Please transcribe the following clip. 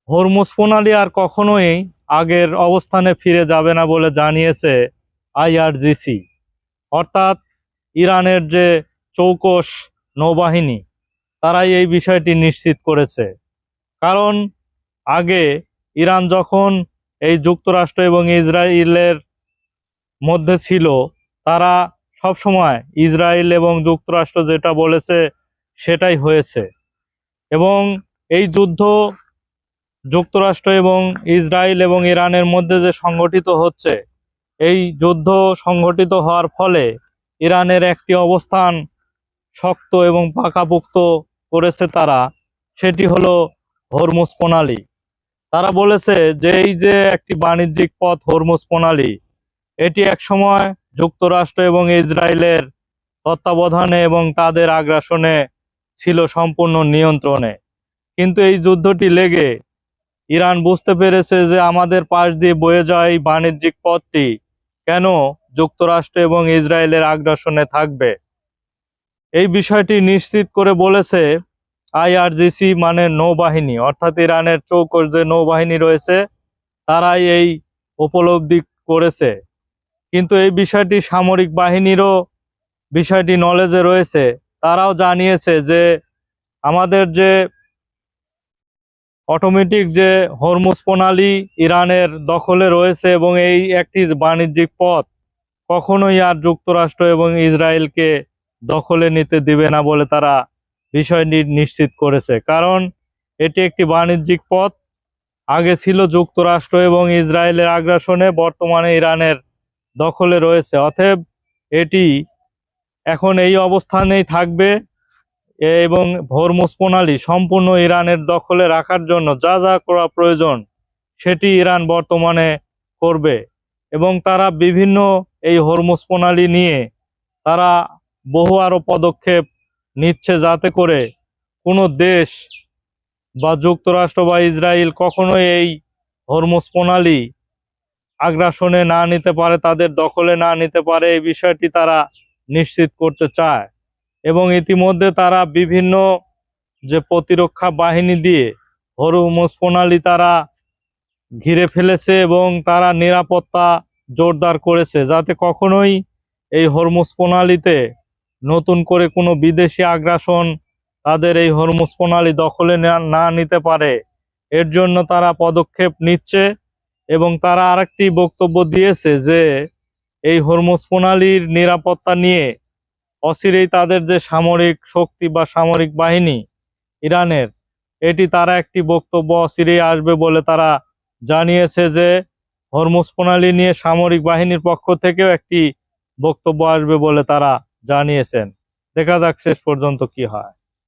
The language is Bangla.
হরমুজ প্রণালী আর কখনোই আগের অবস্থানে ফিরে যাবে না বলে জানিয়েছে আইআরজিসি, অর্থাৎ ইরানের যে চৌকস নৌবাহিনী, তারাই এই বিষয়টি নিশ্চিত করেছে। কারণ আগে ইরান যখন এই যুক্তরাষ্ট্র এবং ইসরায়েলের মধ্যে ছিল, তারা সবসময় ইসরায়েল এবং যুক্তরাষ্ট্র যেটা বলেছে সেটাই হয়েছে। এবং এই যুদ্ধ যুক্তরাষ্ট্র এবং ইসরায়েল এবং ইরানের মধ্যে যে সংগঠিত হচ্ছে, এই যুদ্ধ সংগঠিত হওয়ার ফলে ইরানের একটি অবস্থান শক্ত এবং পাকাপোক্ত করেছে তারা, সেটি হলো হরমুজ প্রণালী। তারা বলেছে যে এই যে একটি বাণিজ্যিক পথ হরমুজ প্রণালী, এটি একসময় যুক্তরাষ্ট্র এবং ইসরায়েলের তত্ত্বাবধানে এবং তাদের আগ্রাসনে ছিল সম্পূর্ণ নিয়ন্ত্রণে। কিন্তু এই যুদ্ধটি লেগে ইরান বুঝতে পেরেছে যে আমাদের পাশ দিয়ে বয়ে যাওয়া এই বাণিজ্যিক পথটি কেন যুক্তরাষ্ট্র এবং ইসরায়েলের আগ্রাসনে থাকবে। এই বিষয়টি নিশ্চিত করে বলেছে আইআরজিসি, মানে নৌবাহিনী, অর্থাৎ ইরানের চৌকস যে নৌবাহিনী রয়েছে, তারাই এই উপলব্ধি করেছে। কিন্তু এই বিষয়টি সামরিক বাহিনীরও বিষয়টি নলেজে রয়েছে। তারাও জানিয়েছে যে আমাদের যে অটোমেটিক যে হরমুজ প্রণালী ইরানের দখলে রয়েছে এবং এই একটি বাণিজ্যিক পথ কখনোই আর যুক্তরাষ্ট্র এবং ইসরায়েলকে দখলে নিতে দিবে না বলে তারা বিষয়টি নিশ্চিত করেছে। কারণ এটি একটি বাণিজ্যিক পথ, আগে ছিল যুক্তরাষ্ট্র এবং ইসরায়েলের আগ্রাসনে, বর্তমানে ইরানের দখলে রয়েছে। অতএব এটি এখন এই অবস্থানেই থাকবে এবং হরমুজ প্রণালী সম্পূর্ণ ইরানের দখলে রাখার জন্য যা যা করা প্রয়োজন সেটি ইরান বর্তমানে করবে। এবং তারা বিভিন্ন এই হরমুজ প্রণালী নিয়ে তারা বহু আরো পদক্ষেপ নিচ্ছে, যাতে করে কোনো দেশ বা যুক্তরাষ্ট্র বা ইসরায়েল কখনোই এই হরমুজ প্রণালী আগ্রাসনে না নিতে পারে, তাদের দখলে না নিতে পারে। এই বিষয়টি তারা নিশ্চিত করতে চায়। এবং ইতিমধ্যে তারা বিভিন্ন যে প্রতিরক্ষা বাহিনী দিয়ে হরমুজ প্রণালী তারা ঘিরে ফেলেছে এবং তারা নিরাপত্তা জোরদার করেছে, যাতে কখনোই এই হরমুজ প্রণালীতে নতুন করে কোনো বিদেশি আগ্রাসন তাদের এই হরমুজ প্রণালী দখলে না নিতে পারে। এর জন্য তারা পদক্ষেপ নিচ্ছে। এবং তারা আরেকটি বক্তব্য দিয়েছে যে এই হরমুজ প্রণালীর নিরাপত্তা নিয়ে অচিরেই তাদের যে সামরিক শক্তি বা সামরিক বাহিনী ইরানের, এটি তারা একটি বক্তব্য অচিরেই আসবে বলে তারা জানিয়েছে যে হরমুজ প্রণালী নিয়ে সামরিক বাহিনীর পক্ষ থেকেও একটি বক্তব্য আসবে বলে তারা জানিয়েছেন। দেখা যাক শেষ পর্যন্ত কি হয়।